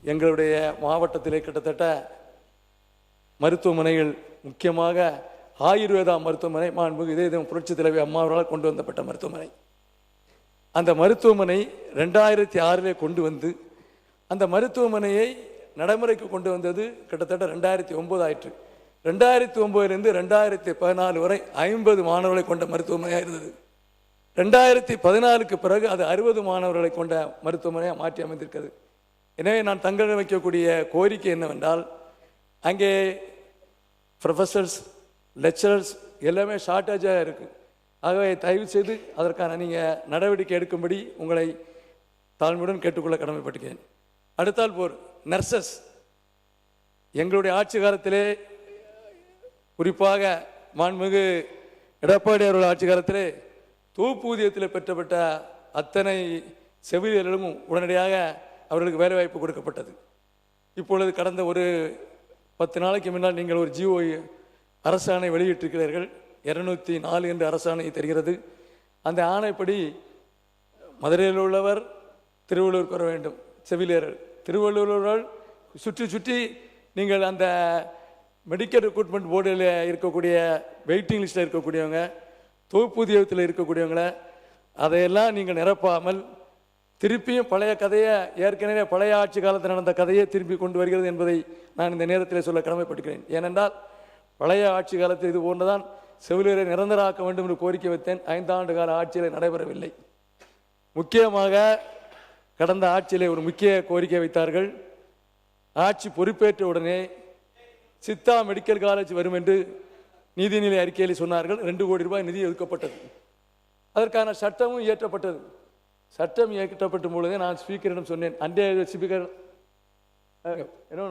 எங்களுடைய மாவட்டத்திலே கிட்டத்தட்ட மருத்துவமனைகள், முக்கியமாக ஆயுர்வேதா மருத்துவமனை மாண்புமிகு இதய புரட்சித் தலைவி அம்மா அவர்களால் கொண்டு வந்தப்பட்ட மருத்துவமனை. அந்த மருத்துவமனை 2006 கொண்டு வந்து அந்த மருத்துவமனையை நடைமுறைக்கு கொண்டு வந்தது கிட்டத்தட்ட 2009 ஆயிற்று. 2009 2014 வரை 50 மாணவர்களை கொண்ட மருத்துவமனையாக இருந்தது. 2014 பிறகு அது 60 மாணவர்களை கொண்ட மருத்துவமனையாக மாற்றி அமைந்திருக்கிறது. எனவே நான் தங்களிடம் வைக்கக்கூடிய கோரிக்கை என்னவென்றால், அங்கே ப்ரொஃபஸர்ஸ், லெக்சரர்ஸ் எல்லாமே ஷார்ட்டேஜாக இருக்குது. ஆகவே தயவு செய்து அதற்கான நீங்கள் நடவடிக்கை எடுக்கும்படி உங்களை தாழ்மையுடன் கேட்டுக்கொள்ள கடமைப்பட்டுக்கிறேன். அடுத்தால் போர் நர்சஸ், எங்களுடைய ஆட்சி காலத்திலே, குறிப்பாக மாண்புமிகு எடப்பாடி அவர்கள் ஆட்சி காலத்திலே தொகுப்பூதியத்தில் பெற்றப்பட்ட அத்தனை செவிலியர்களும் உடனடியாக அவர்களுக்கு வேலைவாய்ப்பு கொடுக்கப்பட்டது. இப்பொழுது கடந்த ஒரு 10 நாளைக்கு முன்னால் நீங்கள் ஒரு ஜிஓ அரசாணை வெளியிட்டிருக்கிறீர்கள். 204 என்று அரசாணை தெரிகிறது. அந்த ஆணைப்படி மதுரையில் உள்ளவர் திருவள்ளூருக்கு வர வேண்டும் செவிலியர்கள். திருவள்ளூர்கள் சுற்றி சுற்றி நீங்கள் அந்த மெடிக்கல் ரெக்ரூட்மெண்ட் போர்டில் இருக்கக்கூடிய வெயிட்டிங் லிஸ்ட்டில் இருக்கக்கூடியவங்க, தொகுப்பூதியத்தில் இருக்கக்கூடியவங்கள அதையெல்லாம் நீங்கள் நிரப்பாமல் திருப்பியும் பழைய கதையை, ஏற்கனவே பழைய ஆட்சி காலத்தில் நடந்த கதையை திருப்பி கொண்டு வருகிறது என்பதை நான் இந்த நேரத்தில் சொல்ல கடமைப்பட்டுக்கிறேன். ஏனென்றால் பழைய ஆட்சி காலத்தில் இது போன்றுதான் செவிலியரை நிரந்தரமாக்க வேண்டும் என்று கோரிக்கை வைத்தேன். 5 ஆண்டு கால ஆட்சியில் நடைபெறவில்லை. முக்கியமாக கடந்த ஆட்சியிலே ஒரு முக்கிய கோரிக்கை வைத்தார்கள். ஆட்சி பொறுப்பேற்ற உடனே சித்தா மெடிக்கல் காலேஜ் வரும் என்று நீதிநிலை அறிக்கையில் சொன்னார்கள். 2 கோடி ரூபாய் நிதி ஒதுக்கப்பட்டது. அதற்கான சட்டமும் இயற்றப்பட்டது. சட்டம் இயற்றப்பட்ட பொழுதே நான் ஸ்பீக்கரிடம் சொன்னேன். அன்றைய ஸ்பீக்கர் என்ன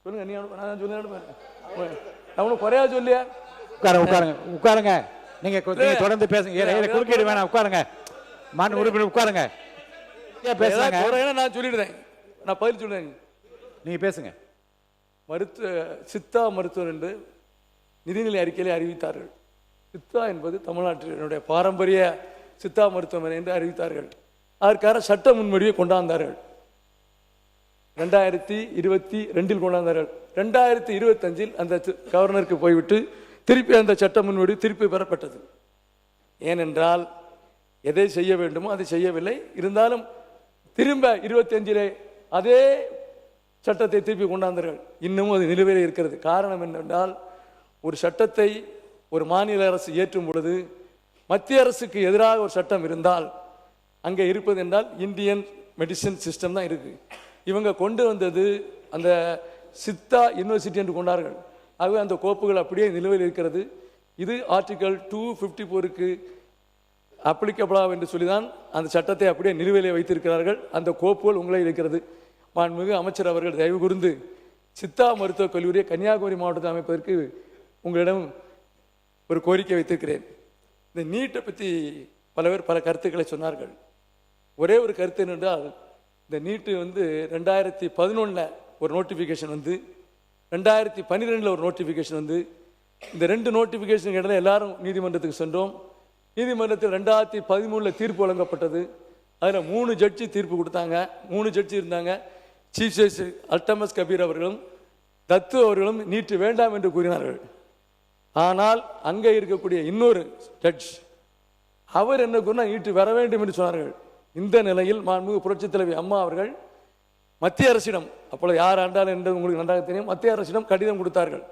சொல்லுங்க, நீ நான் சொல்லுங்க, நான் குறையா சொல்லியா? உட்காருங்க உட்காருங்க, நீங்க தொடர்ந்து பேசுங்க, குறுக்கீடு வேணாம், உட்காருங்க. மாநில உறுப்பினர் உட்காருங்க, பேசுங்க. நான் சொல்லிடுறேன், நான் பதில் சொல்றேன், நீங்க பேசுங்க. சித்தா மருத்துவர் என்று நிதிநிலை அறிக்கையிலே அறிவித்தார்கள். சித்தா என்பது தமிழ்நாட்டினுடைய பாரம்பரிய சித்தா மருத்துவமனை என்று அறிவித்தார்கள். அதற்கான சட்ட முன்வடிவை கொண்டாந்தார்கள். 2022 கொண்டாந்தார்கள். 2025 அந்த கவர்னருக்கு போய்விட்டு திருப்பி அந்த சட்ட முன்வடிவு திருப்பி பெறப்பட்டது. ஏனென்றால் எதை செய்ய வேண்டுமோ அதை செய்யவில்லை. இருந்தாலும் திரும்ப 25 அதே சட்டத்தை திருப்பி கொண்டாந்தார்கள். இன்னமும் அது நிலுவையில் இருக்கிறது. காரணம் என்னவென்றால், ஒரு சட்டத்தை ஒரு மாநில அரசு இயற்றும் பொழுது மத்திய அரசுக்கு எதிராக ஒரு சட்டம் இருந்தால் அங்கே இருப்பது என்றால் இந்தியன் மெடிசன் சிஸ்டம் தான் இருக்கு. இவங்க கொண்டு வந்தது அந்த சித்தா யூனிவர்சிட்டி என்று கொண்டார்கள். ஆகவே அந்த கோப்புகள் அப்படியே நிலுவையில் இருக்கிறது. இது ஆர்டிகல் 254க்கு அப்ளிகபிளாக என்று சொல்லிதான் அந்த சட்டத்தை அப்படியே நிலுவையிலே வைத்திருக்கிறார்கள். அந்த கோப்புகள் உங்களை இருக்கிறது. மாண்புமிகு அமைச்சர் அவர்கள் தயவு கூர்ந்து சித்தா மருத்துவக் கல்லூரியை கன்னியாகுமரி மாவட்டத்தில் அமைப்பதற்கு உங்களிடம் ஒரு கோரிக்கை வைத்திருக்கிறேன். இந்த நீட்டை பற்றி பல பேர் பல கருத்துக்களை சொன்னார்கள். ஒரே ஒரு கருத்து என்னென்றால், இந்த நீட்டு 2011 ஒரு நோட்டிஃபிகேஷன் வந்து 2012 ஒரு நோட்டிஃபிகேஷன் வந்து, இந்த 2 நோட்டிஃபிகேஷன் இடையில எல்லாரும் நீதிமன்றத்துக்கு சென்றோம். நீதிமன்றத்தில் 2013 தீர்ப்பு வழங்கப்பட்டது. அதில் 3 ஜட்ஜி தீர்ப்பு கொடுத்தாங்க. 3 ஜட்ஜி இருந்தாங்க. சீஃப் ஜஸ்டிஸ் அல்டமஸ் கபீர் அவர்களும் தத்து அவர்களும் நீட்டு வேண்டாம் என்று கூறினார்கள். ஆனால் அங்கே இருக்கக்கூடிய இன்னொரு ஜட்ஜ் அவர் என்ன கூறினா நீட்டு வர வேண்டும் என்று சொன்னார்கள். இந்த நிலையில் மாண்புமிகு புரட்சித் தலைவி அம்மா அவர்கள் மத்திய அரசிடம், அப்பொழுது யார் ஆண்டால் என்று உங்களுக்கு நன்றாக தெரியும், மத்திய அரசிடம் கடிதம் கொடுத்தார்கள்.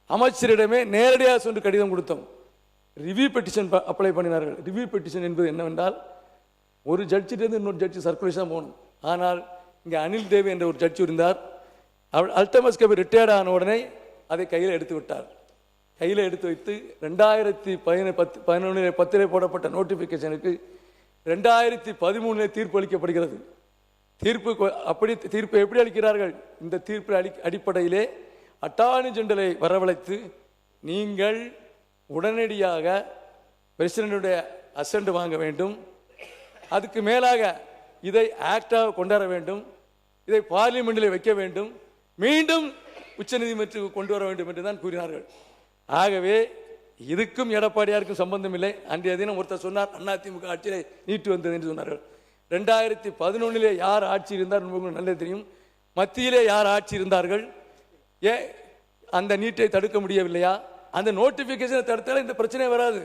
அமைச்சரிடமே நேரடியாக சென்று கடிதம் கொடுத்தோம். ரிவ்யூ பெட்டிஷன் அப்ளை பண்ணினார்கள். ரிவ்யூ பெட்டிஷன் என்பது என்னவென்றால், ஒரு ஜட்ஜிலிருந்து இன்னொரு ஜட்ஜி சர்க்குலேஷன் போகணும். ஆனால் இங்கே அனில் தேவி என்ற ஒரு ஜட்ஜி இருந்தார். அவள் அல்டமஸ் கபீர் ரிட்டையர்ட் ஆன உடனே அதை கையில் எடுத்து விட்டார். கையில் எடுத்து வைத்து 2011 போடப்பட்ட நோட்டிஃபிகேஷனுக்கு 2013 தீர்ப்பு அளிக்கப்படுகிறது. தீர்ப்பு எப்படி அளிக்கிறார்கள்? இந்த தீர்ப்பு அடிப்படையிலே அட்டார்னி ஜெனரலை வரவழைத்து நீங்கள் உடனடியாக பிரசிடென்ட்டுடைய அசென்ட் வாங்க வேண்டும், அதுக்கு மேலாக இதை ஆக்டாக கொண்டாட வேண்டும், இதை பார்லிமெண்டில் வைக்க வேண்டும், மீண்டும் உச்சநீதிமன்றத்துக்கு கொண்டு வர வேண்டும் என்று தான் கூறினார்கள். ஆகவே இதுக்கும் எடப்பாடியாருக்கும் சம்பந்தம் இல்லை. அன்றைய தினம் ஒருத்தர் சொன்னார், அதிமுக ஆட்சியிலே நீட்டு வந்தது என்று சொன்னார்கள். 2011 யார் ஆட்சி இருந்தார் உங்களுக்கு நல்லது தெரியும். மத்தியிலே யார் ஆட்சி இருந்தார்கள்? ஏன் அந்த நீட்டை தடுக்க முடியவில்லையா? அந்த நோட்டிபிகேஷனை தடுத்தாலும் இந்த பிரச்சனை வராது.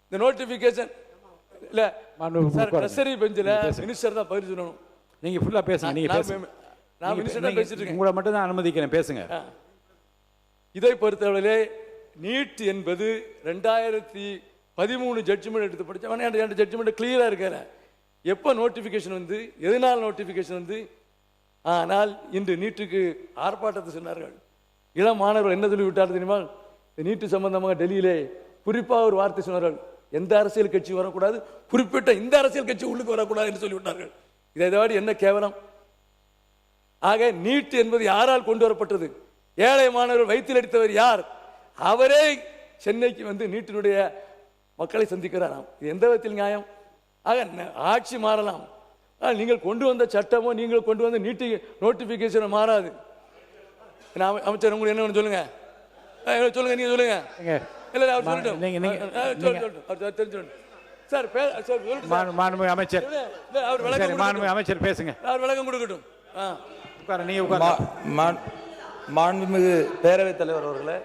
இந்த நோட்டிபிகேஷன் இல்ல சார், ட்ரெஷரி பெஞ்சில் மினிஸ்டர் தான் பதில் சொல்லணும். நீங்க ஃபுல்லா பேசுங்க. நீங்க பேசுங்க. நான் மினிஸ்டர் தான் பேசிட்டு இருக்கேன். உங்களை மட்டும் தான் அனுமதிக்கிறேன், பேசுங்க. இதை பொறுத்தவரையிலே நீட் என்பது 2013 ஜட்ஜ்மெண்ட் எடுத்து படித்தவன் 2 ஜட்ஜ்மெண்ட் கிளியரா இருக்கிற. எப்போ நோட்டிபிகேஷன் வந்து, எதனால் நோட்டிபிகேஷன் வந்து? ஆனால் இன்று நீட்டுக்கு ஆர்ப்பாட்டத்தை சொன்னார்கள். இளம் மாணவர்கள் என்ன சொல்லி விட்டார் தெரியுமா? நீட்டு சம்பந்தமாக டெல்லியிலே குறிப்பாக ஒரு வார்த்தை சொன்னார்கள், எந்த அரசியல் கட்சி வரக்கூடாது, குறிப்பிட்ட இந்த அரசியல் கட்சி உள்ளுக்கு வரக்கூடாது என்று சொல்லிவிட்டார்கள். இதை விட என்ன கேவலம்! ஆக நீட் என்பது யாரால் கொண்டு வரப்பட்டது? ஏழை மாணவர்கள் வயிற்றில் அடித்தவர் யார்? அவரே சென்னைக்கு வந்து நீட்டினுடைய மக்களை சந்திக்கிறாராம். இது எந்த விதத்தில் நியாயம்? ஆக ஆட்சி மாறலாம், நீங்கள் கொண்டு வந்த சட்டமோ நீங்கள் கொண்டு வந்த நீட்டு நோட்டிபிகேஷன் மாறாது. அமைச்சர் உங்களுக்கு என்ன சொல்லுங்க, சொல்லுங்க, நீங்க சொல்லுங்க. இல்ல அவர் சொல்லட்டும், தெரிஞ்சு சார். மாண்புமிகு அமைச்சர், அவர் விளக்கம், மாண்புமிகு அமைச்சர் பேசுங்க. அவர் விளக்கம் கொடுக்கட்டும். மாண்புமிகு பேரவைத் தலைவர் அவர்களே,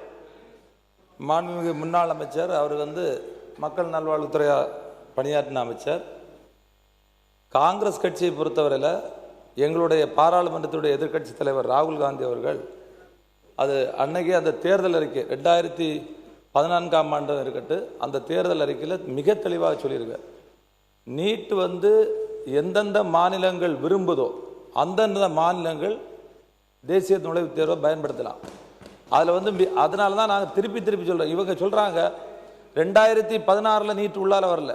மாண்புமிகு முன்னாள் அமைச்சர், அவர் வந்து மக்கள் நல்வாழ்வுத்துறை பணியாற்றின அமைச்சர். காங்கிரஸ் கட்சியை பொறுத்தவரையில் எங்களுடைய பாராளுமன்றத்துடைய எதிர்க்கட்சி தலைவர் ராகுல் காந்தி அவர்கள் அது அன்னைக்கு அந்த தேர்தல் அறிக்கை 2014ஆம் ஆண்டு இருக்கட்டும், அந்த தேர்தல் அறிக்கையில் மிக தெளிவாக சொல்லியிருக்கார். நீட் வந்து எந்தெந்த மாநிலங்கள் விரும்புதோ அந்தந்த மாநிலங்கள் தேசிய நுழைவுத் தேர்வை பயன்படுத்தலாம். அதில் வந்து அதனால தான் நாங்கள் திருப்பி சொல்கிறோம். இவங்க சொல்கிறாங்க 2016 நீட் உள்ளால வரல.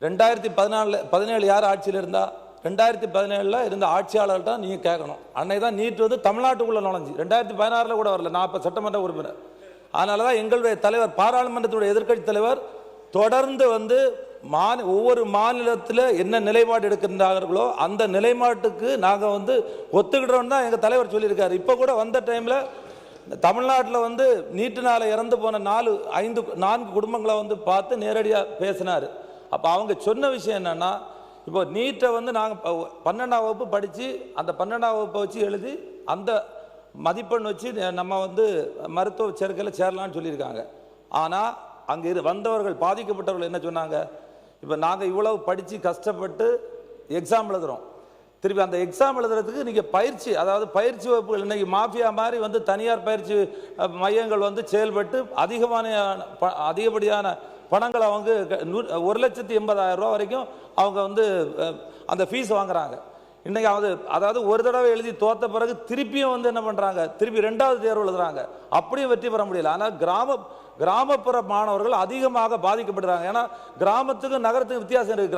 2017 யார் ஆட்சியில் இருந்தா? 2017 இருந்த ஆட்சியாளர்கள்ட்ட நீங்கள் கேட்கணும். அன்னைக்கு தான் நீட் வந்து தமிழ்நாட்டுக்குள்ளே நுழைஞ்சி. 2016 கூட வரல. நான் இப்போ சட்டமன்ற உறுப்பினர். அதனால தான் எங்களுடைய தலைவர், பாராளுமன்றத்துடைய எதிர்க்கட்சி தலைவர் தொடர்ந்து வந்து ஒவ்வொரு மாநிலத்தில் என்ன நிலைப்பாடு எடுக்கின்றார்களோ அந்த நிலைப்பாட்டுக்கு நாங்கள் வந்து ஒத்துக்கிட்டோம் தான் எங்கள் தலைவர் சொல்லியிருக்காரு. இப்போ கூட வந்த டைமில் தமிழ்நாட்டில் வந்து நீட்டினால் இறந்து போன 4 குடும்பங்களை வந்து பார்த்து நேரடியாக பேசினார். அப்போ அவங்க சொன்ன விஷயம் என்னென்னா, இப்போ நீட்டை வந்து நாங்கள் 12ஆம் வகுப்பு படித்து அந்த 12ஆம் வகுப்பை வச்சு எழுதி அந்த மதிப்பெண் வச்சு நம்ம வந்து மருத்துவ சேர்க்கையில் சேரலான்னு சொல்லியிருக்காங்க. ஆனால் அங்கே வந்தவர்கள், பாதிக்கப்பட்டவர்கள் என்ன சொன்னாங்க? இப்போ நாங்கள் இவ்வளவு படித்து கஷ்டப்பட்டு எக்ஸாம் எழுதுகிறோம், திருப்பி அந்த எக்ஸாம் எழுதுறதுக்கு நீங்கள் பயிற்சி, அதாவது பயிற்சி வகுப்புகள் இன்றைக்கி மாஃபியா மாதிரி வந்து தனியார் பயிற்சி மையங்கள் வந்து செயல்பட்டு அதிகப்படியான பணங்களை அவங்க 1,80,000 ரூபா வரைக்கும் அவங்க வந்து அந்த ஃபீஸ் வாங்குறாங்க. இன்றைக்கி அதாவது ஒரு தடவை எழுதி தோற்ற பிறகு திருப்பியும் வந்து என்ன பண்ணுறாங்க, திருப்பி 2வது தேர்வு எழுதுறாங்க. அப்படியும் வெற்றி பெற முடியல. ஆனால் கிராமப்புற மாணவர்கள் அதிகமாக பாதிக்கப்படுறாங்க. ஏன்னா கிராமத்துக்கும் நகரத்துக்கும் வித்தியாசம் இருக்குது.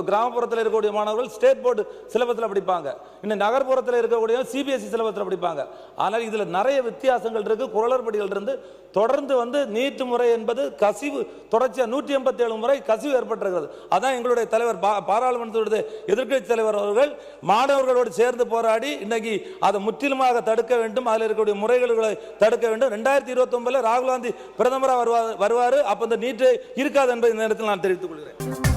கிராமப்புறத்தில் இருக்கக்கூடிய மாணவர்கள் ஸ்டேட் போர்டு சிலபஸில் படிப்பாங்க, இன்னும் நகர்ப்புறத்தில் இருக்கக்கூடிய சிபிஎஸ்இ சிலபஸில் படிப்பாங்க. ஆனால் இதில் நிறைய வித்தியாசங்கள் இருக்குது, குரலர்படிகள் இருந்து தொடர்ந்து வந்து நீட் முறை என்பது கசிவு தொடர்ச்சியாக 187 முறை கசிவு ஏற்பட்டிருக்கிறது. அதான் எங்களுடைய தலைவர், பாராளுமன்றத்துடைய எதிர்க்கட்சி தலைவர் அவர்கள் மாணவர்களோடு சேர்ந்து போராடி இன்னைக்கு அதை முற்றிலுமாக தடுக்க வேண்டும், அதில் இருக்கக்கூடிய முறைகளை தடுக்க வேண்டும். 2029 ராகுல் காந்தி பிரதமராக வருவார். அப்போ இந்த நீட்டு இருக்காது என்பதை இந்த நேரத்தில் நான் தெரிவித்துக் கொள்கிறேன்.